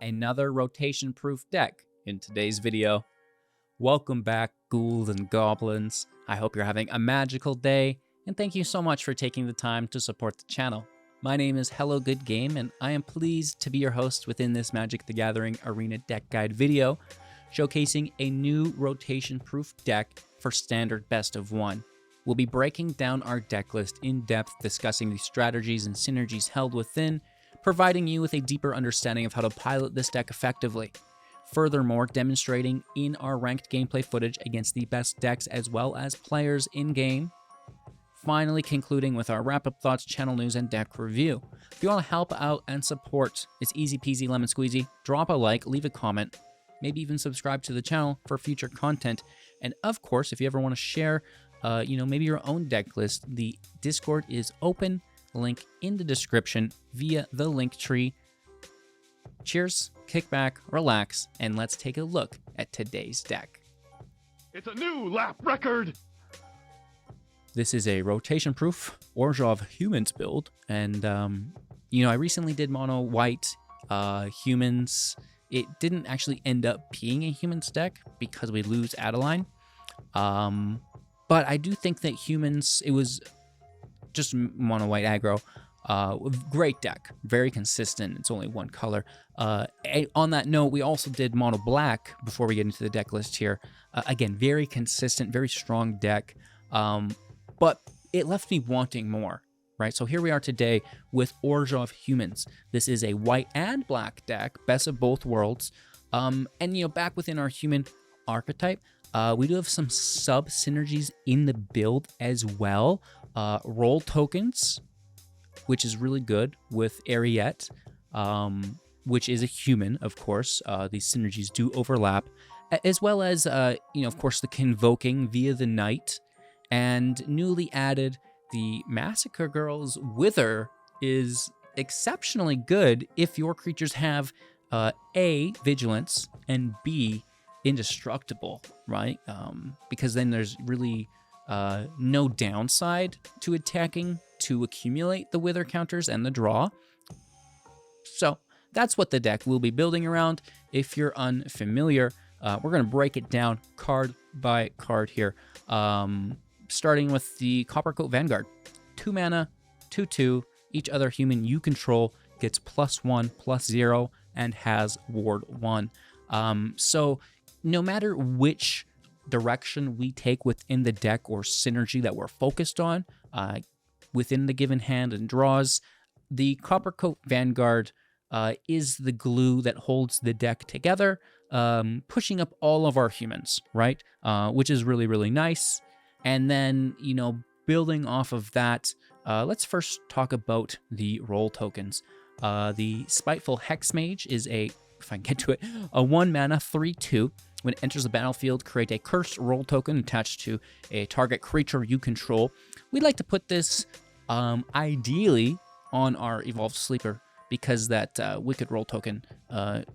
another rotation-proof deck in today's video. Welcome back, ghouls and goblins. I hope you're having a magical day, and thank you so much for taking the time to support the channel. My name is Hello Good Game, and I am pleased to be your host within this Magic the Gathering Arena Deck Guide video, showcasing a new rotation-proof deck for standard best of one. We'll be breaking down our deck list in depth, discussing the strategies and synergies held within, providing you with a deeper understanding of how to pilot this deck effectively. Furthermore, demonstrating in our ranked gameplay footage against the best decks as well as players in-game. Finally, concluding with our wrap-up thoughts, channel news, and deck review. If you want to help out and support, it's easy peasy lemon squeezy. Drop a like, leave a comment, maybe even subscribe to the channel for future content. And of course, if you ever want to share, maybe your own deck list, the Discord is open. Link in the description via the link tree. Cheers, kick back, relax, and let's take a look at today's deck. It's a new lap record! This is a rotation-proof Orzhov Humans build, and I recently did mono white humans. It didn't actually end up being a humans deck because we lose Adeline, but I do think that humans, it was just mono white aggro. Great deck, very consistent. It's only one color. On that note, we also did mono black before we get into the deck list here. Again, very consistent, very strong deck, but it left me wanting more, right? So here we are today with Orzhov Humans. This is a white and black deck, best of both worlds. And back within our human archetype, we do have some sub synergies in the build as well. Roll tokens, which is really good with Eriette, which is a human, of course. These synergies do overlap, as well as, of course, the Convoking via the Knight, and newly added, the Massacre Girl's Wither is exceptionally good if your creatures have A, Vigilance, and B, Indestructible, right? Because then there's really no downside to attacking to accumulate the Wither counters and the draw. So that's what the deck will be building around. If you're unfamiliar, we're going to break it down card by card here. Starting with the Coppercoat Vanguard. 2 mana, 2/2. Each other human you control gets +1/+0 and has Ward 1. So no matter which direction we take within the deck or synergy that we're focused on within the given hand and draws, the Coppercoat Vanguard is the glue that holds the deck together, pushing up all of our humans, right? Which is really, really nice. And then, building off of that, let's first talk about the roll tokens. The Spiteful Hexmage is if I can get to it, a 1 mana 3/2. When it enters the battlefield, create a cursed roll token attached to a target creature you control. We'd like to put this ideally on our Evolved Sleeper, because that wicked roll token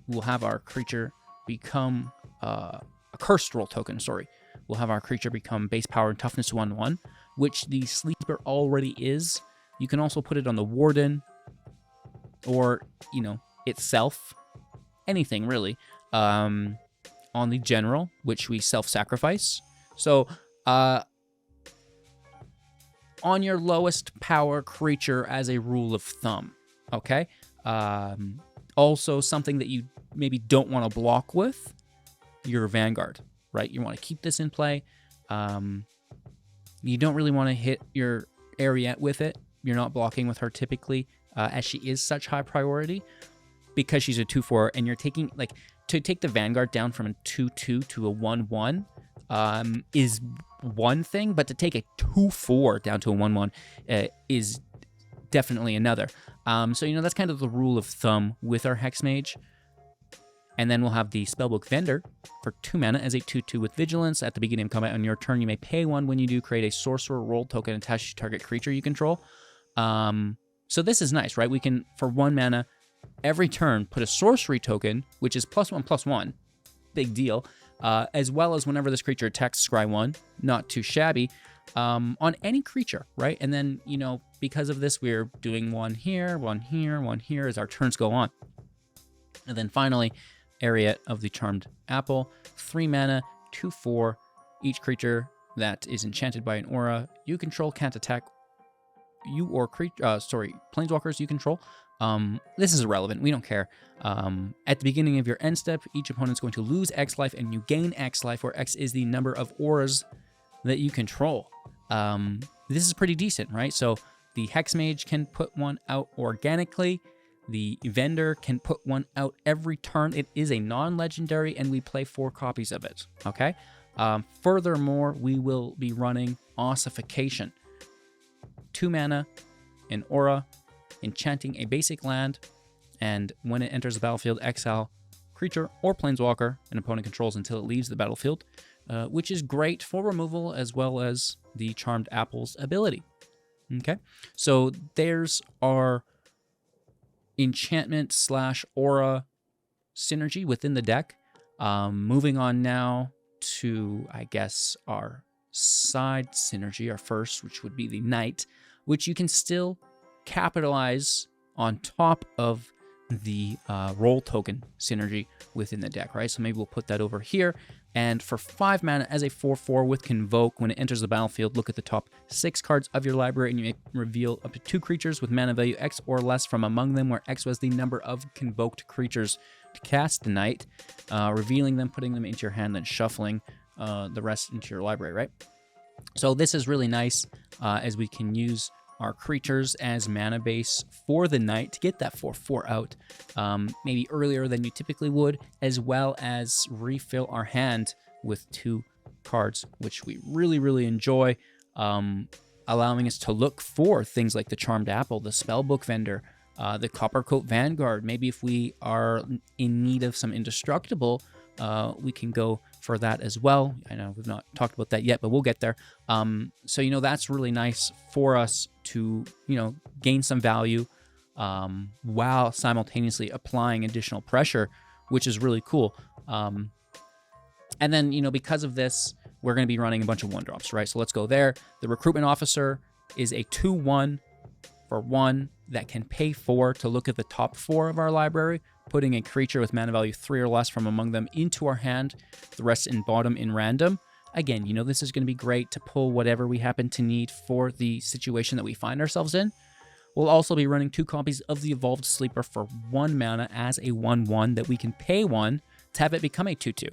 will have our creature become a cursed roll token, will have our creature become base power and toughness 1/1, which the Sleeper already is. You can also put it on the Warden or, itself, anything really. On the General, which we self-sacrifice. So, on your lowest power creature as a rule of thumb, okay? Also, something that you maybe don't want to block with, your Vanguard, right? You want to keep this in play. You don't really want to hit your Eriette with it. You're not blocking with her typically, as she is such high priority, because she's a 2/4, and you're taking, to take the Vanguard down from a 2/2 to a 1/1 is one thing, but to take a 2/4 down to a 1/1 is definitely another. So, that's kind of the rule of thumb with our Hexmage. And then we'll have the Spellbook Vendor for 2 mana as a 2/2 with Vigilance. At the beginning of combat on your turn, you may pay 1. When you do, create a Sorcerer roll token attached to target creature you control. So this is nice, right? We can, for 1 mana, every turn, put a sorcery token, which is +1/+1, big deal, as well as whenever this creature attacks, scry 1, not too shabby, on any creature, right? And then, because of this, we're doing 1 here, 1 here, 1 here as our turns go on. And then finally, Eriette of the Charmed Apple, 3 mana, 2/4. Each creature that is enchanted by an aura you control can't attack you or planeswalkers you control. This is irrelevant. We don't care. At the beginning of your end step, each opponent's going to lose X life and you gain X life, where X is the number of auras that you control. This is pretty decent, right? So the Hexmage can put one out organically. The Vendor can put one out every turn. It is a non-legendary, and we play 4 copies of it, okay? Furthermore, we will be running Ossification. 2 mana, an aura, enchanting a basic land, and when it enters the battlefield, exile creature or planeswalker an opponent controls until it leaves the battlefield, which is great for removal as well as the Charmed Apple's ability. Okay, so there's our enchantment / aura synergy within the deck. Moving on now to, I guess, our side synergy, our first, which would be the Knight, which you can still capitalize on top of the roll token synergy within the deck, right? So maybe we'll put that over here. And for 5 mana as a 4/4 with Convoke, when it enters the battlefield, look at the top 6 cards of your library and you may reveal up to 2 creatures with mana value X or less from among them, where X was the number of convoked creatures to cast the Knight, revealing them, putting them into your hand, then shuffling the rest into your library, right? So this is really nice as we can use our creatures as mana base for the Knight to get that 4/4 out, maybe earlier than you typically would, as well as refill our hand with 2 cards, which we really, really enjoy, allowing us to look for things like the Charmed Apple, the Spellbook Vendor, the Coppercoat Vanguard. Maybe if we are in need of some indestructible, we can go for that as well. I know we've not talked about that yet, but we'll get there. So, that's really nice for us to, gain some value while simultaneously applying additional pressure, which is really cool. And then, because of this, we're going to be running a bunch of 1-drops, right? So let's go there. The Recruitment Officer is a 2/1 for 1 that can pay 4 to look at the top 4 of our library, putting a creature with mana value 3 or less from among them into our hand, the rest in bottom in random. Again, this is going to be great to pull whatever we happen to need for the situation that we find ourselves in. We'll also be running 2 copies of the Evolved Sleeper for 1 mana as a 1/1 that we can pay 1 to have it become a 2/2.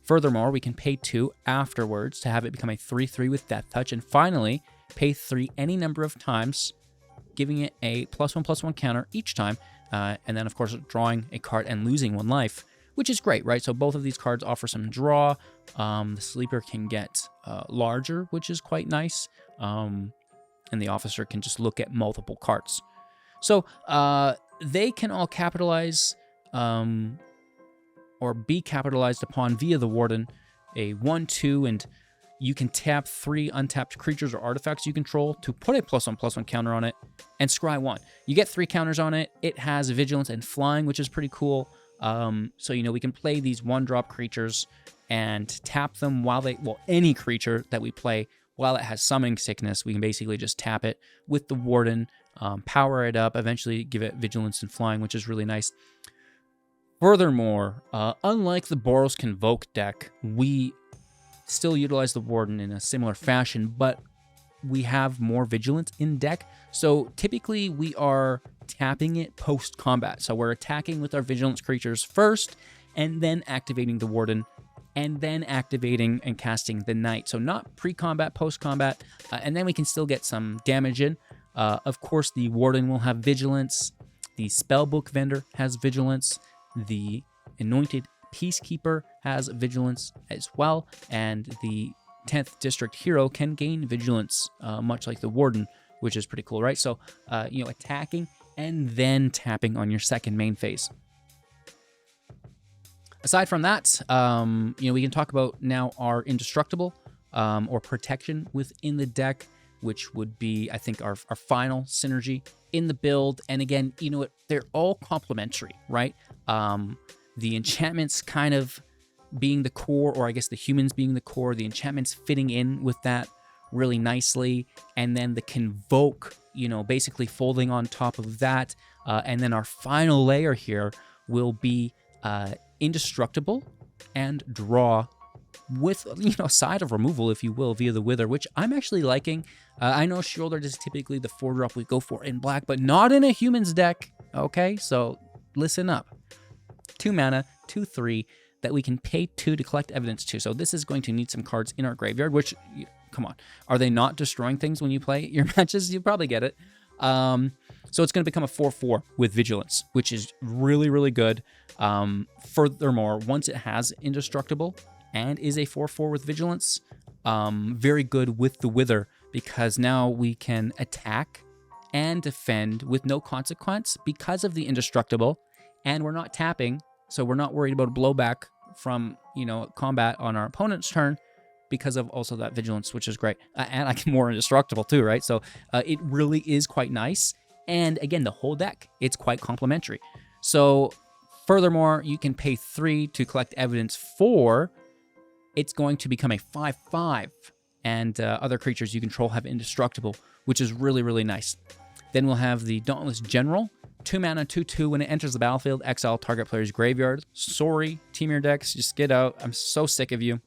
Furthermore, we can pay 2 afterwards to have it become a 3/3 with Death Touch, and finally, pay 3 any number of times, giving it a +1/+1 counter each time, and then, of course, drawing a card and losing 1 life, which is great, right? So both of these cards offer some draw. The Sleeper can get larger, which is quite nice, and the Officer can just look at multiple cards. So they can all capitalize or be capitalized upon via the Warden, a 1/2, and you can tap 3 untapped creatures or artifacts you control to put a +1/+1 counter on it and scry 1. You get 3 counters on it. It has Vigilance and Flying, which is pretty cool. So, we can play these 1-drop creatures and tap them any creature that we play, while it has Summoning Sickness, we can basically just tap it with the Warden, power it up, eventually give it Vigilance and Flying, which is really nice. Furthermore, unlike the Boros Convoke deck, we still utilize the Warden in a similar fashion, but we have more Vigilance in deck. So typically we are tapping it post-combat. So we're attacking with our Vigilance creatures first, and then activating the Warden, and then activating and casting the Knight. So not pre-combat, post-combat, and then we can still get some damage in. Of course, the Warden will have Vigilance. The Spellbook Vendor has Vigilance. The Anointed Peacekeeper has Vigilance as well, and the 10th District Hero can gain Vigilance, much like the Warden, which is pretty cool, right? So, attacking and then tapping on your second main phase. Aside from that, we can talk about now our Indestructible or Protection within the deck, which would be, I think, our final synergy in the build. And again, they're all complementary, right? The enchantments kind of being the core, or I guess the humans being the core, the enchantments fitting in with that really nicely, and then the Convoke, basically folding on top of that, and then our final layer here will be indestructible and draw with, a side of removal, if you will, via the Wither, which I'm actually liking. I know Shoulder is typically the 4-drop we go for in black, but not in a Humans deck, okay? So listen up. 2 mana, 2/3, that we can pay 2 to collect evidence to. So this is going to need some cards in our graveyard, which, come on, are they not destroying things when you play your matches? You probably get it. So it's going to become a 4/4 with Vigilance, which is really, really good. Furthermore, once it has Indestructible and is a 4/4 with Vigilance, very good with the Wither, because now we can attack and defend with no consequence because of the Indestructible, and we're not tapping, so we're not worried about blowback from, combat on our opponent's turn because of also that Vigilance, which is great. And I can more Indestructible too, right? So it really is quite nice. And again, the whole deck, it's quite complementary. So furthermore, you can pay 3 to collect evidence 4. It's going to become a 5/5, and other creatures you control have Indestructible, which is really, really nice. Then we'll have the Dauntless General. 2 mana, 2/2. When it enters the battlefield, exile target player's graveyard. Sorry, Team Your Decks, just get out. I'm so sick of you.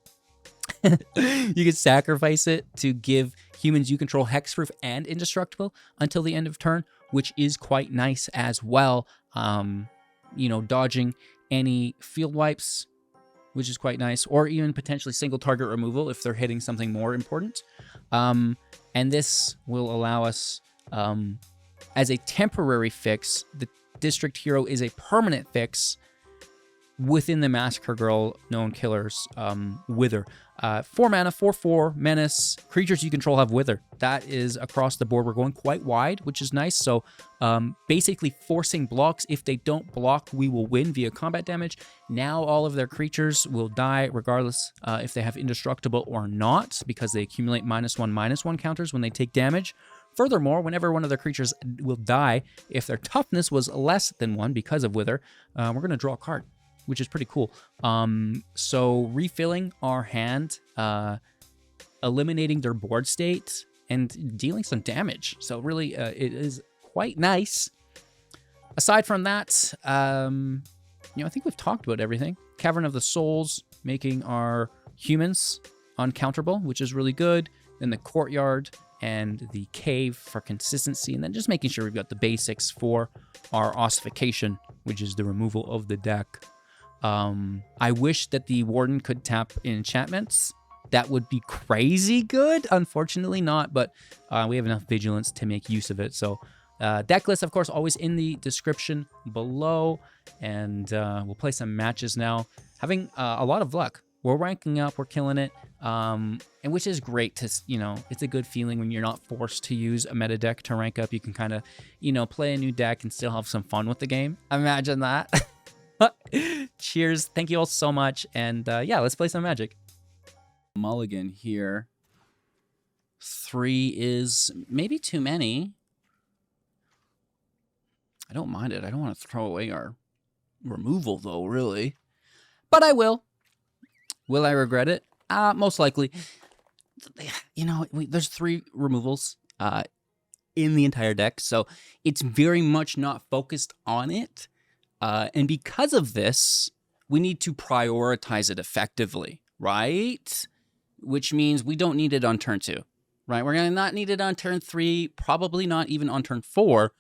You can sacrifice it to give humans you control hexproof and indestructible until the end of turn, which is quite nice as well. Dodging any field wipes, which is quite nice, or even potentially single target removal if they're hitting something more important. And this will allow us, as a temporary fix, the District Hero is a permanent fix within the Massacre Girl known killers Wither. 4 mana, 4/4, menace. Creatures you control have Wither. That is across the board. We're going quite wide, which is nice. So basically forcing blocks. If they don't block, we will win via combat damage. Now all of their creatures will die regardless if they have Indestructible or not, because they accumulate -1/-1 counters when they take damage. Furthermore, whenever one of their creatures will die, if their toughness was less than 1 because of Wither, we're going to draw a card, which is pretty cool. So refilling our hand, eliminating their board state, and dealing some damage. So really, it is quite nice. Aside from that, I think we've talked about everything. Cavern of the Souls, making our humans uncounterable, which is really good. Then the Courtyard and the Cave for consistency, and then just making sure we've got the basics for our Ossification, which is the removal of the deck. I wish that the Warden could tap enchantments. That would be crazy good. Unfortunately not, but we have enough Vigilance to make use of it. So Decklist, of course, always in the description below. And we'll play some matches now. Having a lot of luck. We're ranking up. We're killing it. And which is great to, it's a good feeling when you're not forced to use a meta deck to rank up. You can kind of, play a new deck and still have some fun with the game. Imagine that. Cheers. Thank you all so much. And yeah, let's play some Magic. Mulligan here. 3 is maybe too many. I don't mind it. I don't want to throw away our removal, though, really. But I will. Will I regret it? Most likely. There's 3 removals in the entire deck, so it's very much not focused on it. And because of this, we need to prioritize it effectively, right? Which means we don't need it on turn 2, right? We're going to not need it on turn 3, probably not even on turn 4.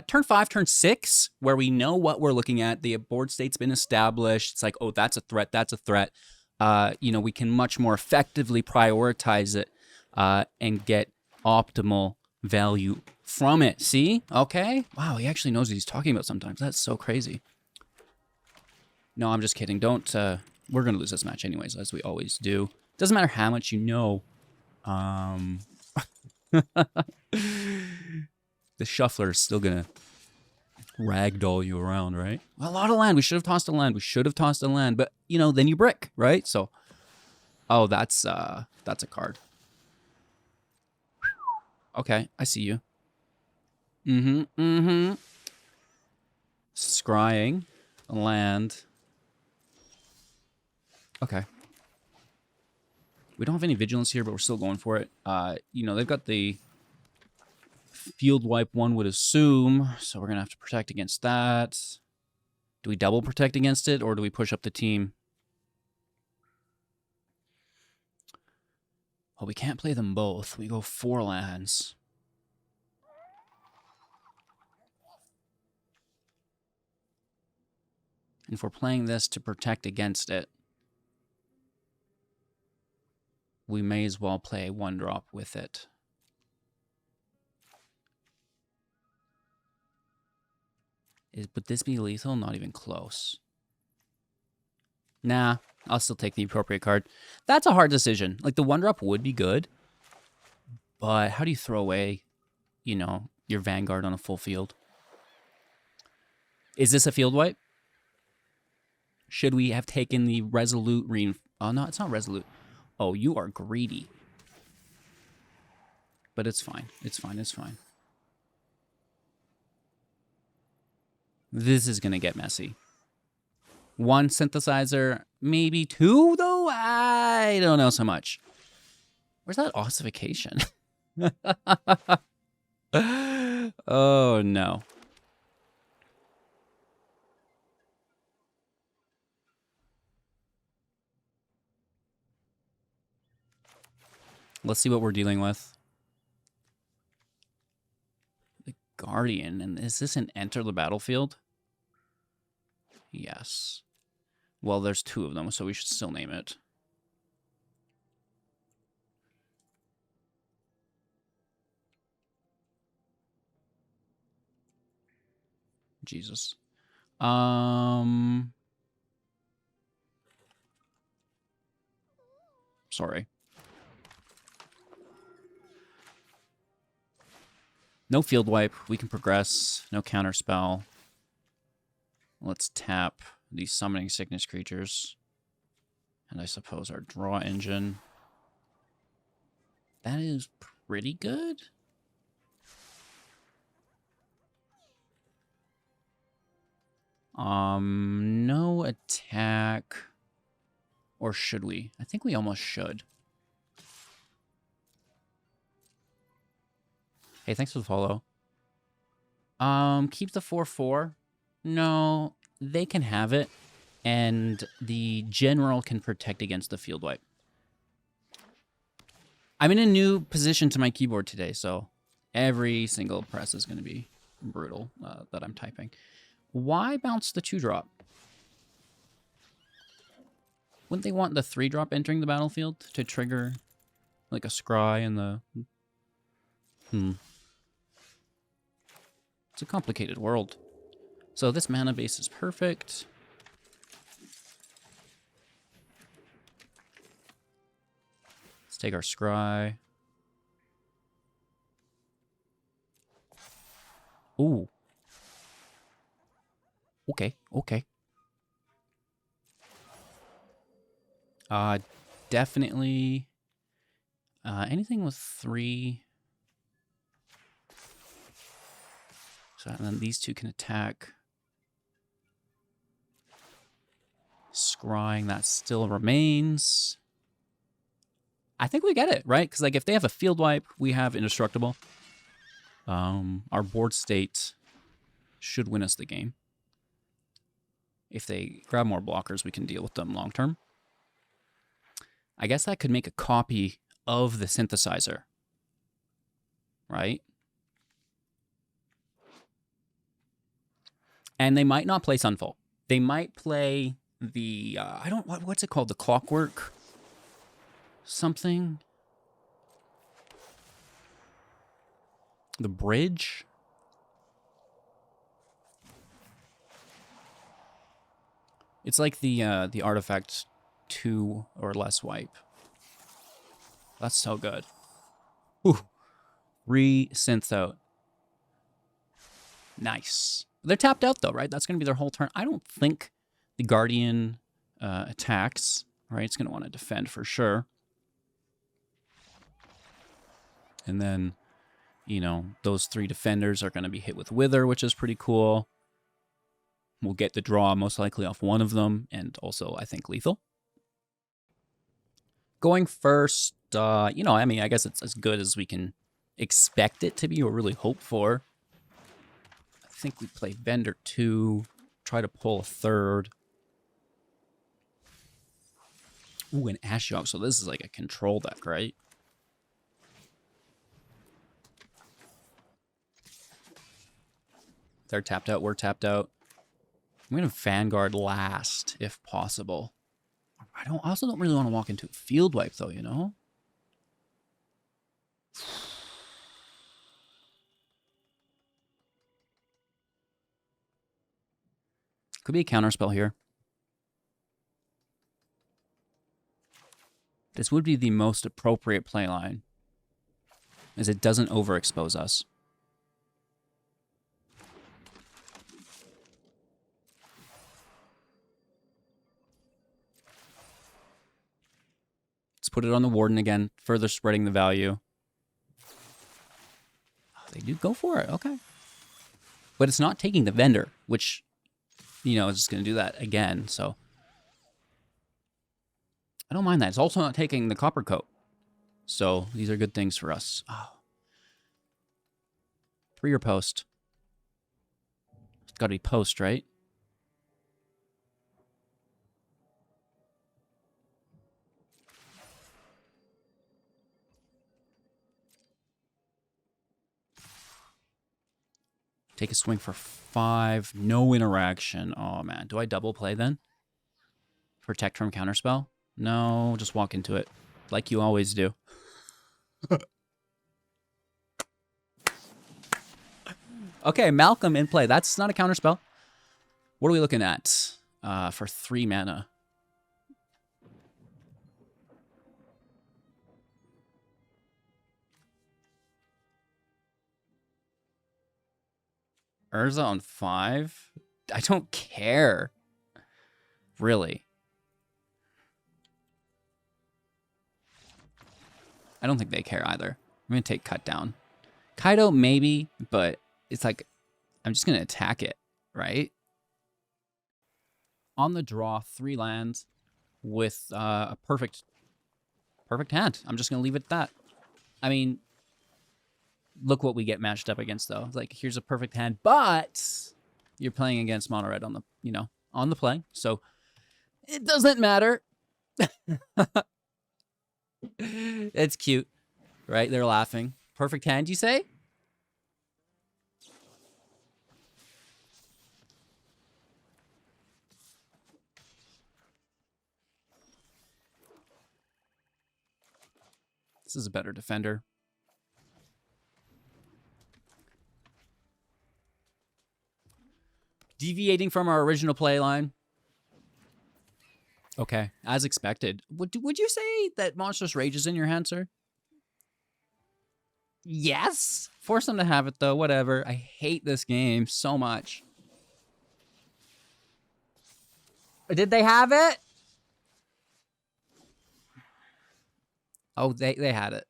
Turn 5, turn 6, where we know what we're looking at, the board state's been established. It's like, oh, that's a threat, that's a threat. We can much more effectively prioritize it and get optimal value from it. See? Okay. Wow, he actually knows what he's talking about sometimes. That's so crazy. No, I'm just kidding. Don't, we're going to lose this match anyways, as we always do. Doesn't matter how much you know. The shuffler is still going to ragdoll you around, right? Well, a lot of land. We should have tossed a land. We should have tossed a land. But, then you brick, right? So, oh, that's a card. Okay, I see you. Scrying. Land. Okay. We don't have any Vigilance here, but we're still going for it. They've got the field wipe, one would assume, so we're going to have to protect against that. Do we double protect against it, or do we push up the team? Oh, we can't play them both. We go 4 lands. And if we're playing this to protect against it, we may as well play 1-drop with it. Would this be lethal? Not even close. Nah, I'll still take the appropriate card. That's a hard decision. Like, the 1-drop would be good, but how do you throw away, you know, your Vanguard on a full field? Is this a field wipe? Should we have taken the Resolute Oh, no, it's not Resolute. Oh, you are greedy. But it's fine. It's fine. It's fine. This is going to get messy. 1 synthesizer, maybe 2, though? I don't know so much. Where's that ossification? Oh, no. Let's see what we're dealing with. The Guardian. And is this an enter the battlefield? Yes. Well, there's 2 of them, so we should still name it. Jesus. Sorry. No field wipe. We can progress. No counter spell. Let's tap these summoning sickness creatures. And I suppose our draw engine. That is pretty good. No attack. Or should we? I think we almost should. Hey, thanks for the follow. Keep the 4/4. No, they can have it, and the general can protect against the field wipe. I'm in a new position to my keyboard today, so every single press is going to be brutal that I'm typing. Why bounce the 2-drop? Wouldn't they want the 3-drop entering the battlefield to trigger like a scry and the... It's a complicated world. So this mana base is perfect. Let's take our scry. Ooh. Okay, okay. Definitely anything with 3. So and then these 2 can attack. Scrying, that still remains. I think we get it, right? Because like if they have a field wipe, we have indestructible. Our board state should win us the game. If they grab more blockers, we can deal with them long term. I guess that could make a copy of the synthesizer, right? And they might not play Sunfall. They might play the, what's it called? The Clockwork something? The Bridge? It's like the artifact 2 or less wipe. That's so good. Ooh. Re-synth out. Nice. They're tapped out, though, right? That's going to be their whole turn. I don't think the Guardian attacks, right? It's going to want to defend for sure. And then, you know, those 3 defenders are going to be hit with Wither, which is pretty cool. We'll get the draw most likely off one of them, and also, I think, lethal. Going first, you know, I mean, I guess it's as good as we can expect it to be or really hope for. I think we play Vendor 2, try to pull a third. Ooh, an Ashiok. So this is like a control deck, right? They're tapped out. We're tapped out. I'm going to Vanguard last, if possible. I also don't really want to walk into a field wipe, though, you know? Could be a counterspell here. This would be the most appropriate playline, as it doesn't overexpose us. Let's put it on the Warden again, further spreading the value. Oh, they do go for it, okay. But it's not taking the Vendor, which, you know, is just going to do that again, so. I don't mind that. It's also not taking the Coppercoat. So these are good things for us. Oh. Pre or post? It's got to be post, right? Take a swing for 5. No interaction. Oh, man. Do I double play then? Protect from counterspell? No, just walk into it. Like you always do. Okay, Malcolm in play. That's not a counterspell. What are we looking at for 3 mana? Urza on 5? I don't care. Really. I don't think they care either. I'm going to take Cut Down. Kaido, maybe, but it's like, I'm just going to attack it, right? On the draw, 3 lands with a perfect hand. I'm just going to leave it at that. I mean, look what we get matched up against, though. It's like, here's a perfect hand, but you're playing against mono red on the, you know, on the play. So it doesn't matter. It's cute, right? They're laughing. Perfect hand, you say? This is a better defender. Deviating from our original play line. Okay, as expected. Would you say that Monstrous Rage is in your hand, sir? Yes! Force them to have it, though. Whatever. I hate this game so much. Did they have it? Oh, they had it.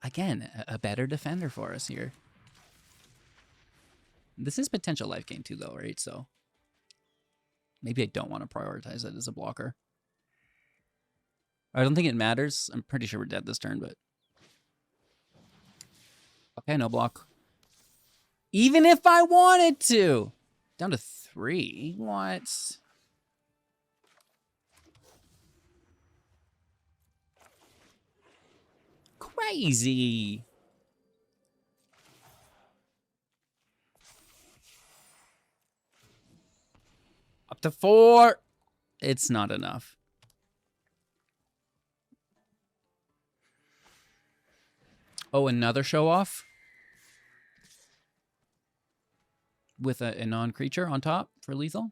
Again, a better defender for us here. This is potential life gain too, though, right? So maybe I don't want to prioritize it as a blocker. I don't think it matters. I'm pretty sure we're dead this turn, but... Okay, no block. Even if I wanted to! Down to 3? What? Crazy! Up to 4! It's not enough. Oh, another show off? With a non-creature on top for lethal?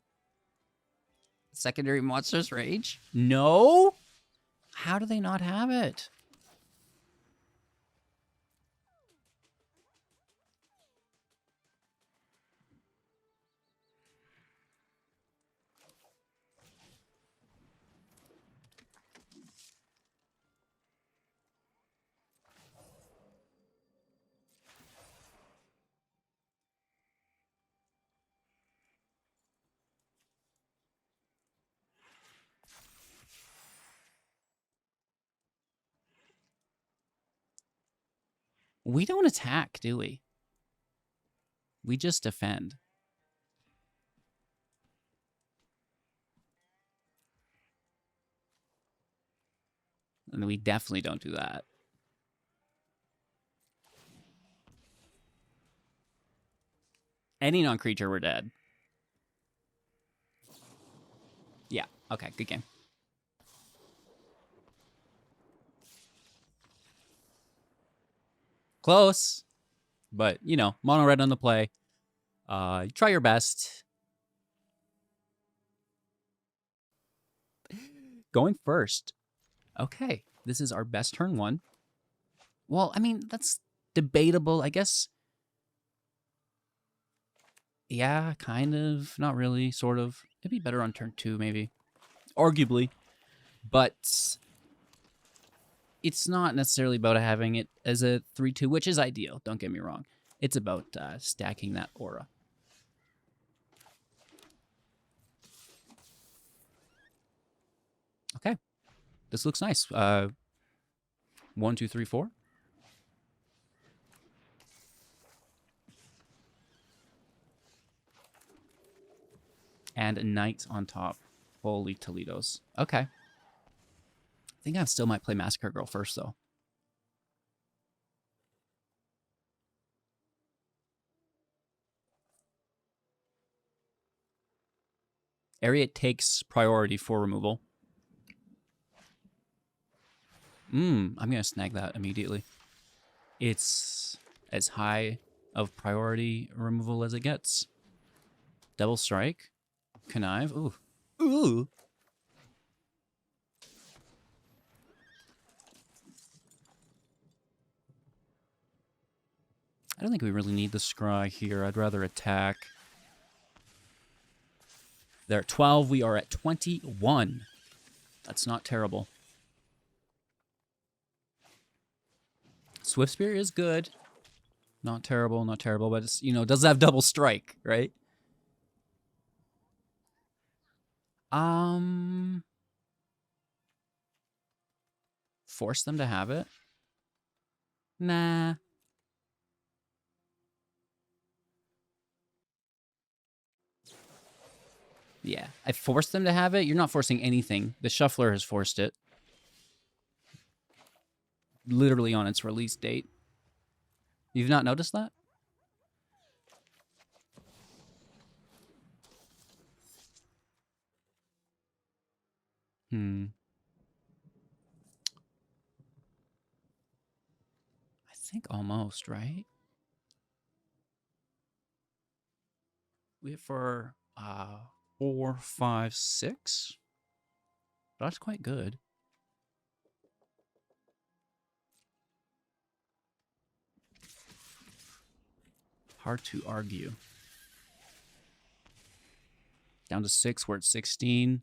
Secondary Monstrous Rage? No? How do they not have it? We don't attack, do we? We just defend. And we definitely don't do that. Any non-creature, we're dead. Yeah, okay, good game. Close. But, you know, mono red on the play. Try your best. Going first. Okay, this is our best turn one. Well, I mean, that's debatable, I guess. Yeah, kind of. Not really, sort of. It'd be better on turn 2, maybe. Arguably. But it's not necessarily about having it as a 3-2, which is ideal, don't get me wrong. It's about stacking that aura. Okay. This looks nice. 1, 2, 3, 4. And a knight on top. Holy Toledos. Okay. I think I still might play Massacre Girl first, though. Eriette takes priority for removal. I'm going to snag that immediately. It's as high of priority removal as it gets. Double Strike. Connive. Ooh. Ooh. I don't think we really need the scry here. I'd rather attack. They're at 12. We are at 21. That's not terrible. Swift Spear is good. Not terrible, not terrible, but it's, you know, does have double strike, right? Force them to have it? Nah. Yeah, I forced them to have it. You're not forcing anything. The Shuffler has forced it. Literally on its release date. You've not noticed that? I think almost, right? We have for 4, 5, 6. That's quite good. Hard to argue. Down to 6, we're at 16.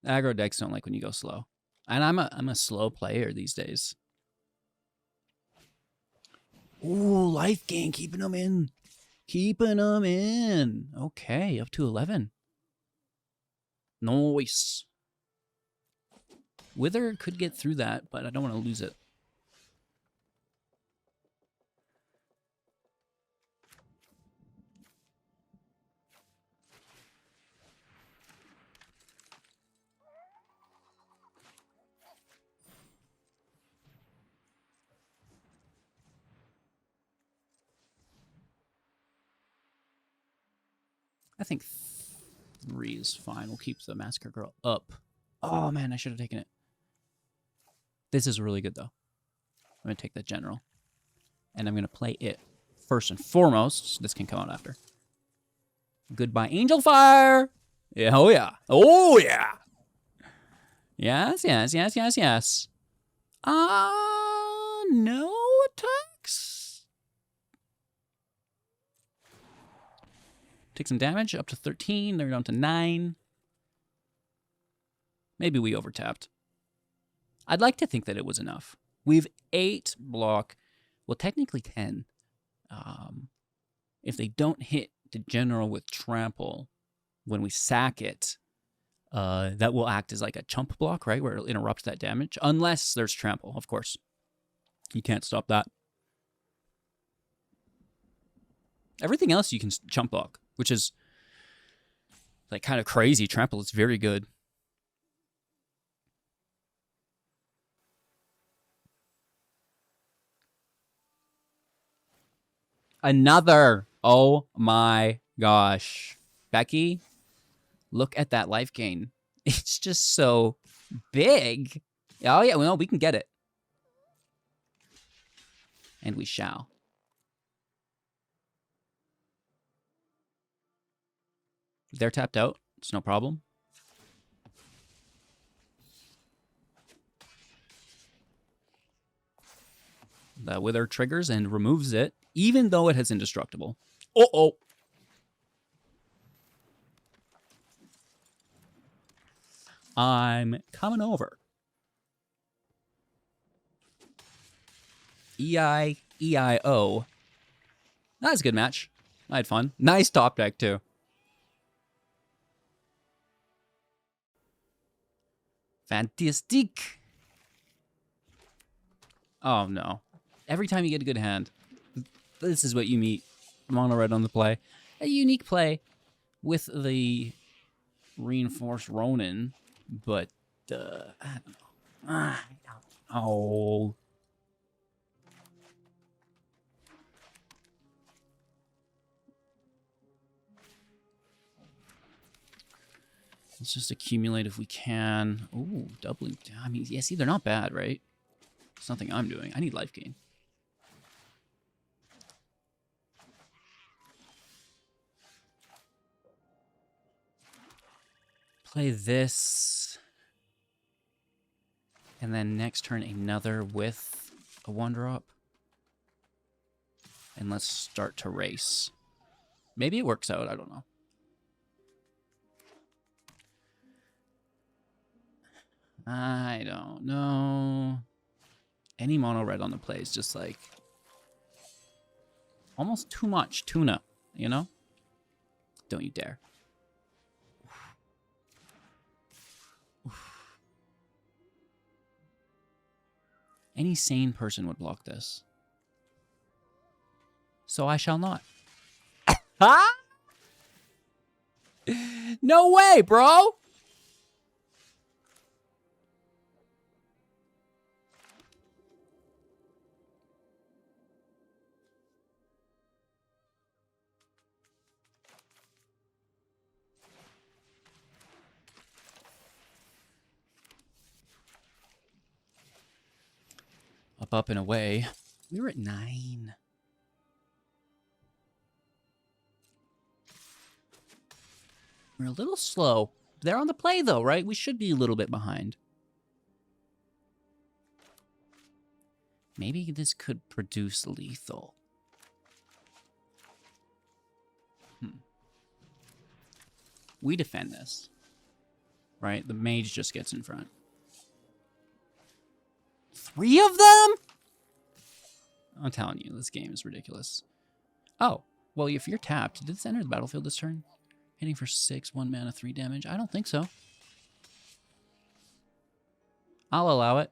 Aggro decks don't like when you go slow. And I'm a slow player these days. Ooh, life gain, keeping them in. Keeping them in. Okay, up to 11. Nice. Wither could get through that, but I don't want to lose it. I think 3 is fine. We'll keep the Massacre Girl up. Oh, man, I should have taken it. This is really good, though. I'm going to take the General. And I'm going to play it first and foremost. This can come out after. Goodbye, Angel Fire! Yeah, oh, yeah. Oh, yeah! Yes, yes, yes, yes, yes. No attacks? Take some damage, up to 13. They're down to 9. Maybe we overtapped. I'd like to think that it was enough. We've 8 block. Well, technically 10. If they don't hit the General with Trample when we sack it, that will act as like a chump block, right? Where it'll interrupt that damage. Unless there's trample, of course. You can't stop that. Everything else you can chump block, which is like kind of crazy. Trample is very good. Another. Oh my gosh. Becky, look at that life gain. It's just so big. Oh yeah, well, we can get it. And we shall. They're tapped out. It's no problem. The Wither triggers and removes it, even though it has indestructible. Uh-oh. I'm coming over. E-I-E-I-O. That was a good match. I had fun. Nice top deck, too. Fantastic. Oh, no. Every time you get a good hand, this is what you meet. Mono red on the play. A unique play with the Reinforced Ronin, but I don't know. I don't know. Let's just accumulate if we can. Ooh, doubling. I mean, yeah, see, they're not bad, right? It's nothing I'm doing. I need life gain. Play this. And then next turn, another with a 1-drop. And let's start to race. Maybe it works out. I don't know. I don't know. Any mono red on the play is just like almost too much tuna, you know? Don't you dare. Any sane person would block this. So I shall not. Huh? No way, bro! Up and away. We were at 9. We're a little slow. They're on the play, though, right? We should be a little bit behind. Maybe this could produce lethal. We defend this. Right? The mage just gets in front. 3 of them? I'm telling you, this game is ridiculous. Oh, well, if you're tapped, did this enter the battlefield this turn? Hitting for 6, 1 mana, 3 damage? I don't think so. I'll allow it.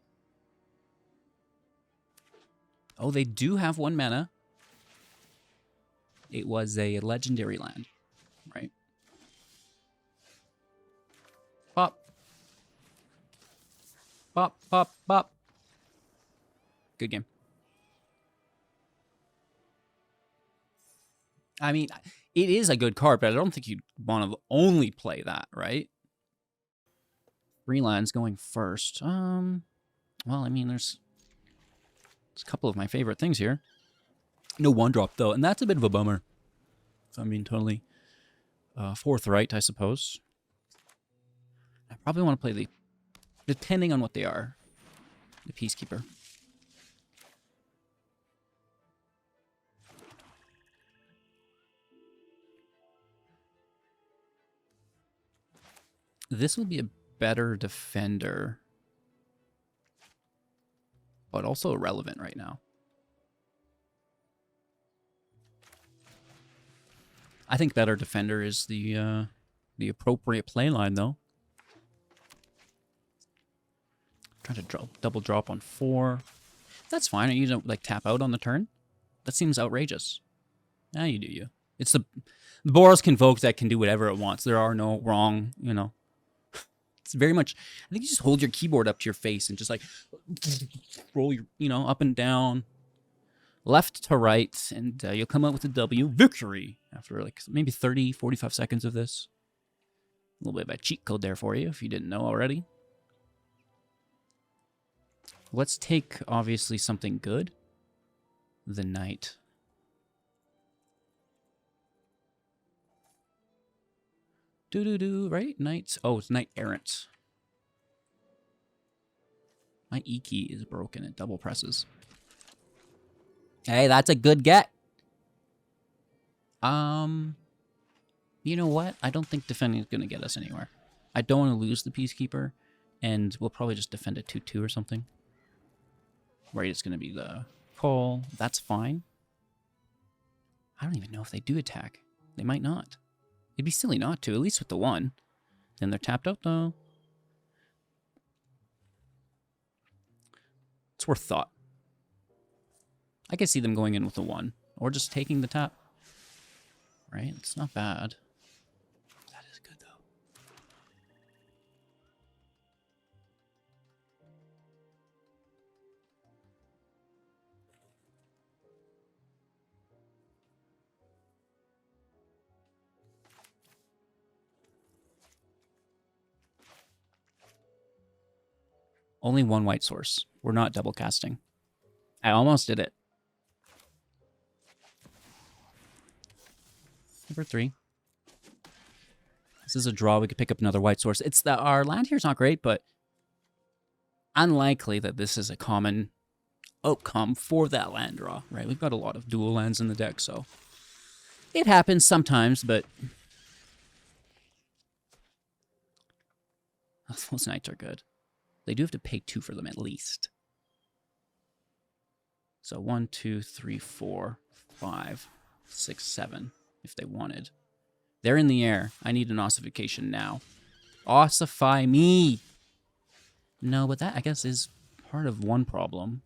Oh, they do have 1 mana. It was a legendary land, right? Pop. Pop, pop, pop. Good game. I mean, it is a good card, but I don't think you'd want to only play that, right? 3 lands going first. Well, I mean, there's a couple of my favorite things here. No 1-drop, though, and that's a bit of a bummer. If I'm being totally forthright, I suppose. I probably want to play the, depending on what they are, the Peacekeeper. This will be a better defender, but also irrelevant right now. I think better defender is the appropriate play line, though. Trying to double drop on 4. That's fine. You don't like tap out on the turn. That seems outrageous. Yeah, you do you. It's the Boros Convoke that can do whatever it wants. There are no wrong, you know. It's very much. I think you just hold your keyboard up to your face and just like roll your, you know, up and down, left to right, and you'll come out with a W. Victory after like maybe 30, 45 seconds of this. A little bit of a cheat code there for you if you didn't know already. Let's take, obviously, something good. The Knight. Right? Knights. Oh, it's Knight-Errant. My E key is broken. It double presses. Hey, that's a good get. You know what? I don't think defending is going to get us anywhere. I don't want to lose the Peacekeeper, and we'll probably just defend a 2-2 or something. Right, it's going to be the call. That's fine. I don't even know if they do attack. They might not. It'd be silly not to, at least with the 1. Then they're tapped out, though. It's worth thought. I could see them going in with the 1, or just taking the tap. Right? It's not bad. That is good, though. Only 1 white source. We're not double casting. I almost did it. Number 3. This is a draw. We could pick up another white source. It's that our land here is not great, but unlikely that this is a common outcome for that land draw, right? We've got a lot of dual lands in the deck, so it happens sometimes, but those knights are good. They do have to pay 2 for them at least. So 1, 2, 3, 4, 5, 6, 7, if they wanted. They're in the air. I need an ossification now. Ossify me! No, but that, I guess, is part of one problem.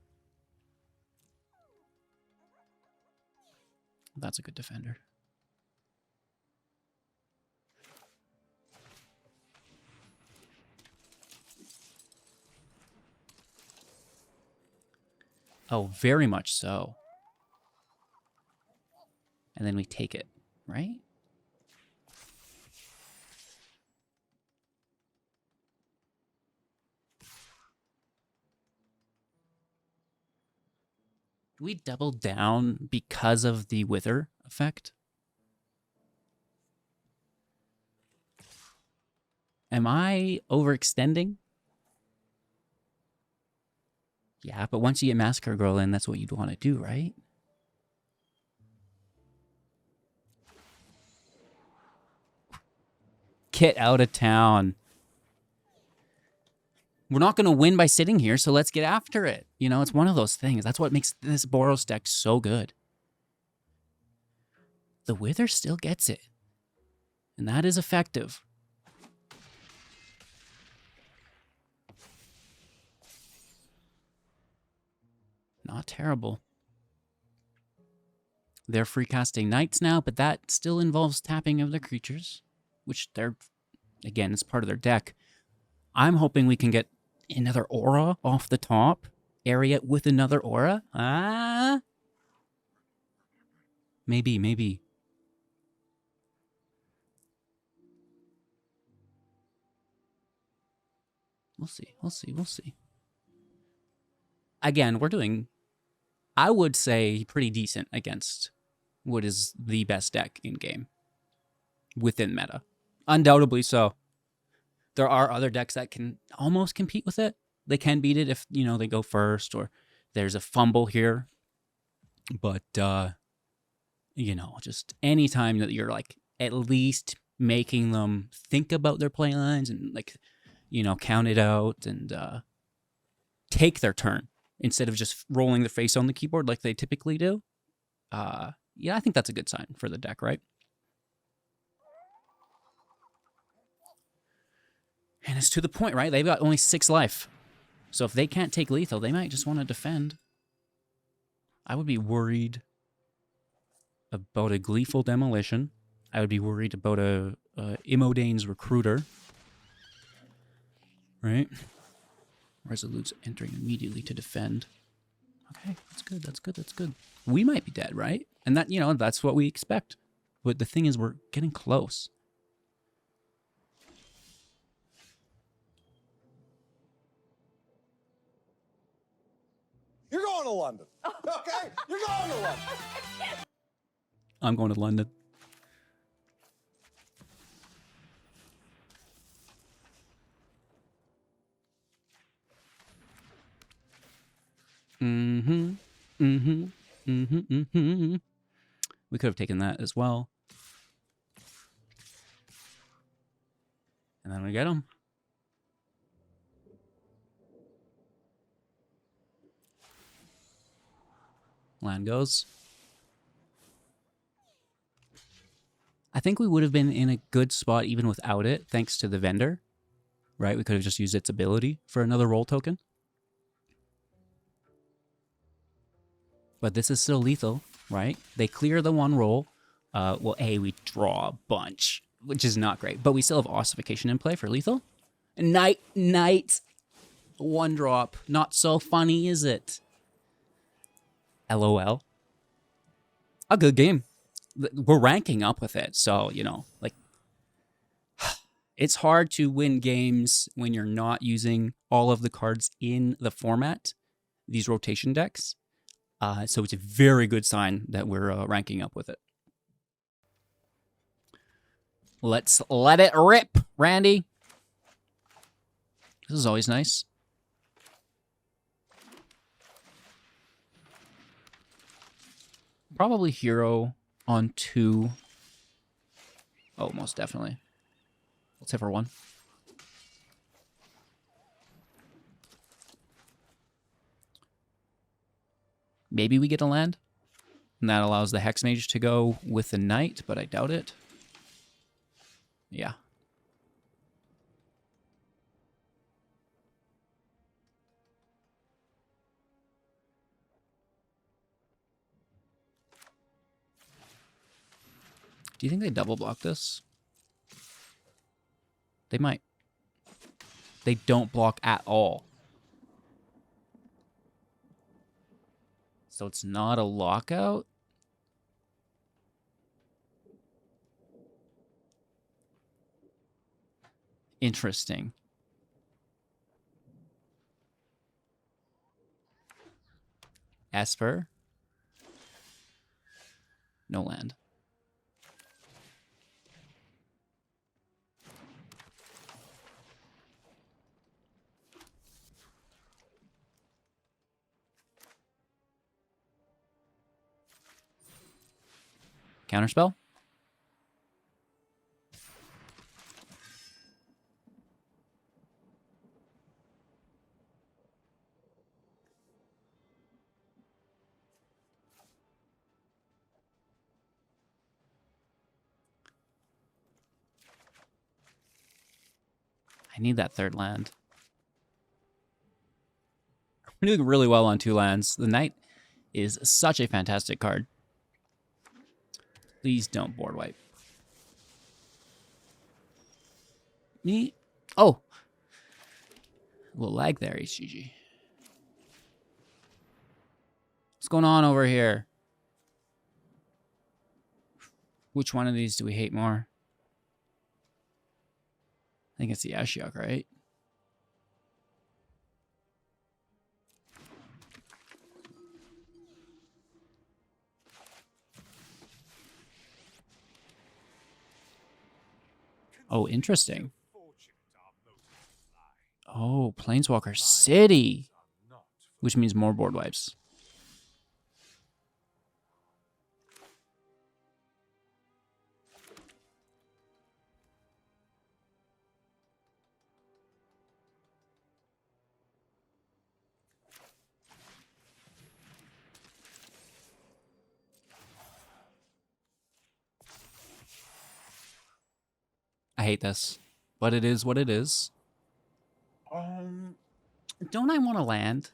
That's a good defender. Oh, very much so. And then we take it, right? Do we double down because of the wither effect? Am I overextending? Yeah, but once you get Massacre Girl in, that's what you'd want to do, right? Get out of town. We're not going to win by sitting here, so let's get after it. You know, it's one of those things. That's what makes this Boros deck so good. The Wither still gets it. And that is effective. Not terrible. They're free casting Knights now, but that still involves tapping of their creatures, which they're, again, it's part of their deck. I'm hoping we can get another aura off the top. Eriette with another aura. Ah. Maybe. We'll see. Again, we're doing, I would say, pretty decent against what is the best deck in game within meta. Undoubtedly so. There are other decks that can almost compete with it. They can beat it if, you know, they go first or there's a fumble here. But, you know, just any time that you're, like, at least making them think about their play lines and, like, you know, count it out and take their turn instead of just rolling their face on the keyboard like they typically do. Yeah, I think that's a good sign for the deck, right? And it's to the point, right? They've got only 6 life. So if they can't take lethal, they might just want to defend. I would be worried about a Gleeful Demolition. I would be worried about a Imodane's Recruiter. Right? Resolute's entering immediately to defend. Okay, that's good, that's good, that's good. We might be dead, right? And that, you know, that's what we expect. But the thing is, we're getting close. You're going to London. Okay? You're going to London. I'm going to London. We could have taken that as well. And then we get him. Land goes. I think we would have been in a good spot even without it, thanks to the vendor. Right? We could have just used its ability for another roll token. But this is still lethal, right? They clear the one roll. Well, we draw a bunch, which is not great. But we still have Ossification in play for lethal. Knight. One drop. Not so funny, is it? LOL. A good game. We're ranking up with it. So, you know, like, it's hard to win games when you're not using all of the cards in the format, these rotation decks. So it's a very good sign that we're ranking up with it. Let's let it rip, Randy. This is always nice. Probably hero on 2. Oh, most definitely. Let's hit for 1. Maybe we get a land. And that allows the Hexmage to go with the Knight, but I doubt it. Yeah. Do you think they double block this? They might. They don't block at all. So it's not a lockout? Interesting. Esper. No land. Counterspell? I need that third land. We're doing really well on 2 lands. The Knight is such a fantastic card. Please don't board wipe. Me? Oh. A little lag there, HGG. What's going on over here? Which one of these do we hate more? I think it's the Ashiok, right? Oh, interesting. Oh, Planeswalker City. Which means more board wipes. I hate this, but it is what it is. Don't I want to land?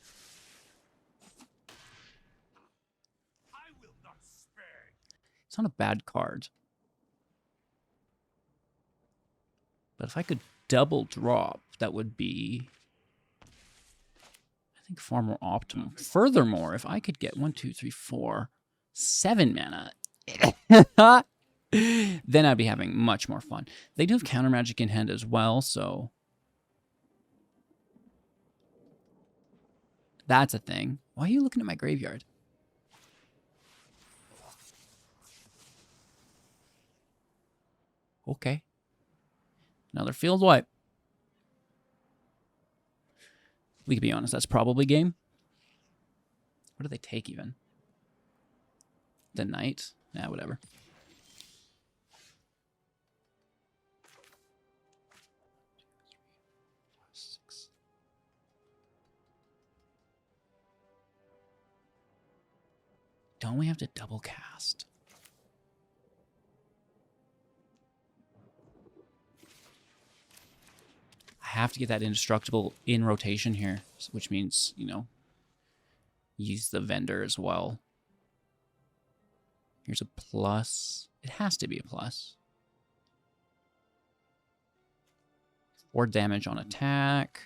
It's not a bad card. But if I could double drop, that would be, I think, far more optimal. Furthermore, if I could get 1, 2, 3, 4, 7 mana, then I'd be having much more fun. They do have counter magic in hand as well, so that's a thing. Why are you looking at my graveyard? Okay. Another field wipe. We can be honest, that's probably game. What do they take even? The Knight? Nah, whatever. Don't we have to double cast? I have to get that indestructible in rotation here, which means, you know, use the vendor as well. Here's a plus. It has to be a plus. 4 damage on attack.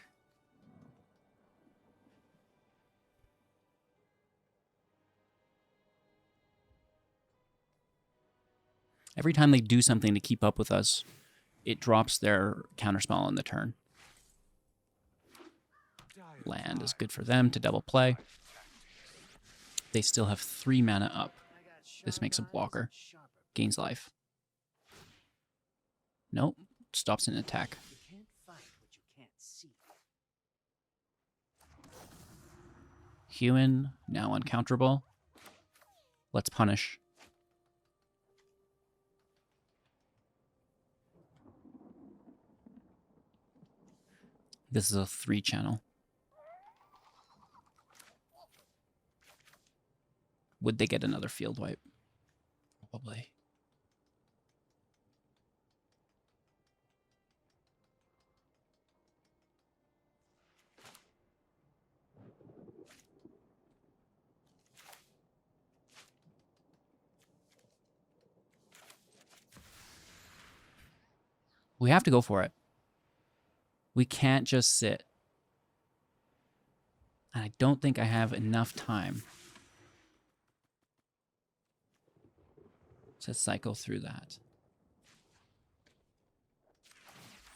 Every time they do something to keep up with us, it drops their counterspell on the turn. Land is good for them to double play. They still have 3 mana up. This makes a blocker. Gains life. Nope. Stops an attack. Human, now uncounterable. Let's punish. This is a 3-channel. Would they get another field wipe? Probably. We have to go for it. We can't just sit. And I don't think I have enough time to cycle through that.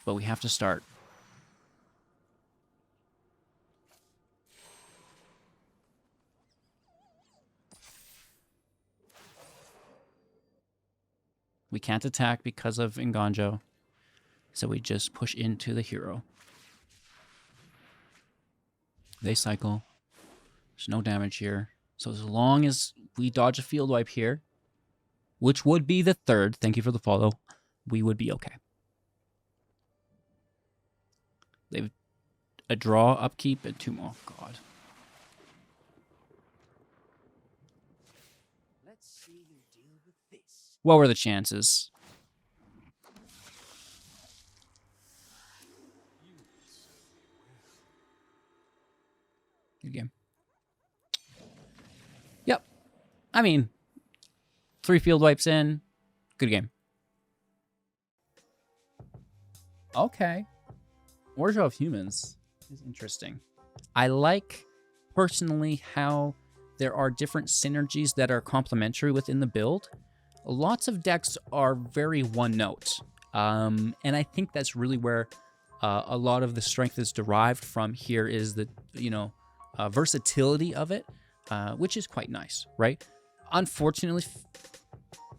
But we have to start. We can't attack because of Nganjo, so we just push into the hero. They cycle. There's no damage here. So as long as we dodge a field wipe here, which would be the 3rd, thank you for the follow, we would be okay. They've a draw, upkeep, and 2 more. God. Let's see you deal with this. What were the chances? Good game. Yep. I mean, 3 field wipes in. Good game. Okay. Order of Humans is interesting. I like, personally, how there are different synergies that are complementary within the build. Lots of decks are very one-note. And I think that's really where a lot of the strength is derived from here is the, you know, versatility of it, which is quite nice, right? Unfortunately,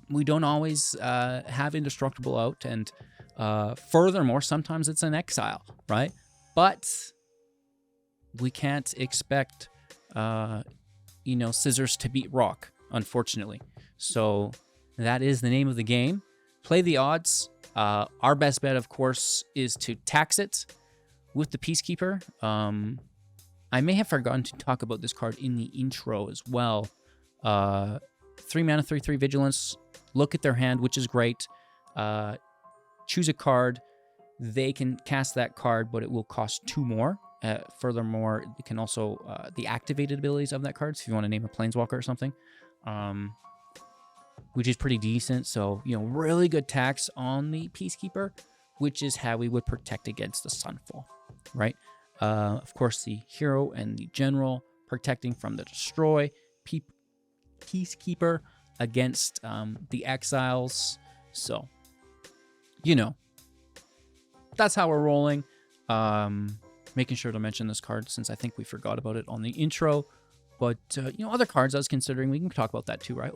we don't always have Indestructible out, and furthermore, sometimes it's an exile, right? But we can't expect, you know, scissors to beat rock, unfortunately. So that is the name of the game. Play the odds. Our best bet, of course, is to tax it with the Peacekeeper. I may have forgotten to talk about this card in the intro as well. 3 mana, 3/3 Vigilance. Look at their hand, which is great. Choose a card. They can cast that card, but it will cost 2 more. Furthermore, you can also the activated abilities of that card. So if you want to name a Planeswalker or something, which is pretty decent. So, you know, really good tax on the Peacekeeper, which is how we would protect against the Sunfall, right? Of course, the hero and the general protecting from the destroy. Peacekeeper against the exiles. So, you know, that's how we're rolling. Making sure to mention this card since I think we forgot about it on the intro. But, you know, other cards I was considering, we can talk about that too, right?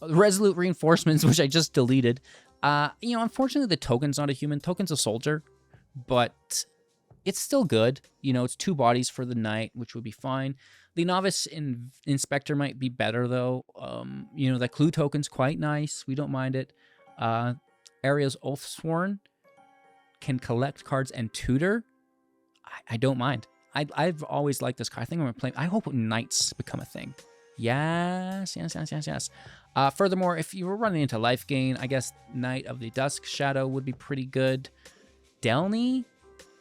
Resolute Reinforcements, which I just deleted. You know, unfortunately, the token's not a human. Token's a soldier, but it's still good. You know, it's 2 bodies for the knight, which would be fine. The Novice Inspector might be better, though. You know, the clue token's quite nice. We don't mind it. Aria's Oathsworn can collect cards and tutor. I don't mind. I've always liked this card. I think I'm going to play. I hope knights become a thing. Yes. Furthermore, if you were running into life gain, I guess Knight of the Dusk Shadow would be pretty good. Delney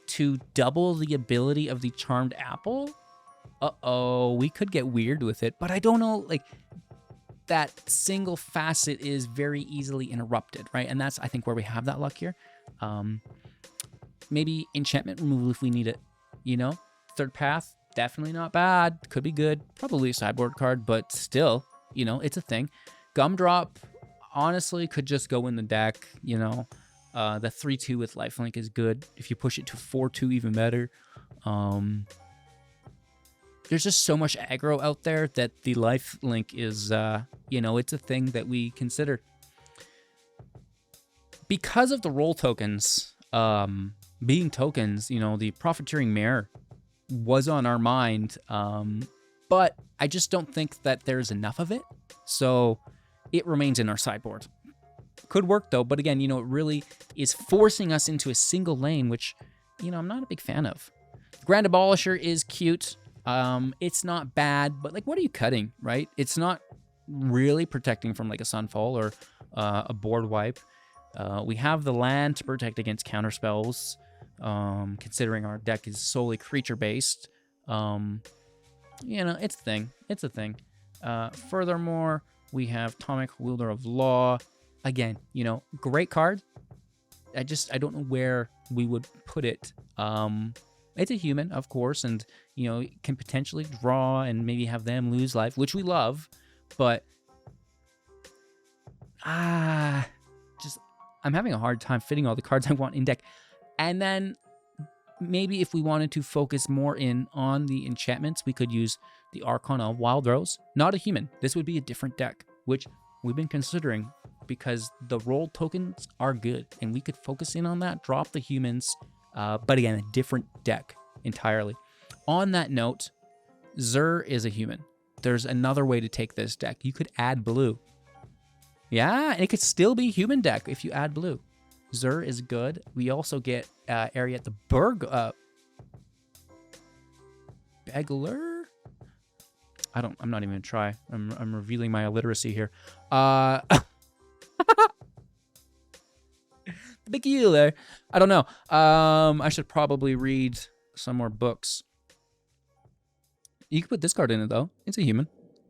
to double the ability of the Charmed Apple. We could get weird with it, but I don't know, like, that single facet is very easily interrupted, right? And that's, I think, where we have that luck here. Maybe enchantment removal if we need it, you know? Third path, definitely not bad. Could be good. Probably a sideboard card, but still, you know, it's a thing. Gumdrop, honestly, could just go in the deck, you know? The 3-2 with lifelink is good. If you push it to 4-2, even better. There's just so much aggro out there that the lifelink is, you know, it's a thing that we consider. Because of the role tokens, being tokens, you know, the Profiteering Mare was on our mind, but I just don't think that there's enough of it, so it remains in our sideboard. Could work, though, but again, you know, it really is forcing us into a single lane, which, you know, I'm not a big fan of. Grand Abolisher is cute. It's not bad, but, like, what are you cutting, right? It's not really protecting from, like, a Sunfall or a board wipe. We have the land to protect against counterspells, considering our deck is solely creature-based. You know, it's a thing. It's a thing. Furthermore, we have Atomic Wielder of Law. Again, you know, great card. I don't know where we would put it. It's a human, of course, and, you know, can potentially draw and maybe have them lose life, which we love, but I'm having a hard time fitting all the cards I want in deck. And then maybe if we wanted to focus more in on the enchantments, we could use the Archon of Wild Rose. Not a human. This would be a different deck, which we've been considering because the role tokens are good, and we could focus in on that, drop the humans, but again, a different deck entirely. On that note, Zur is a human. There's another way to take this deck. You could add blue. Yeah, and it could still be human deck if you add blue. Zur is good. We also get Eriette the Begler? I'm not even gonna try. I'm revealing my illiteracy here. The big healer. I don't know. I should probably read some more books. You could put this card in it, though. It's a human.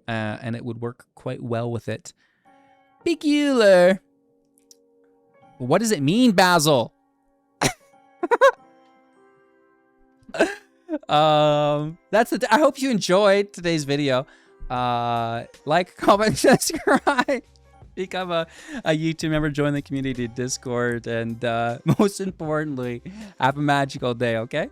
And it would work quite well with it. Big healer. What does it mean, Basil? That's it. I hope you enjoyed today's video. Like, comment, subscribe. Become a YouTube member, join the community Discord, and most importantly, have a magical day, okay?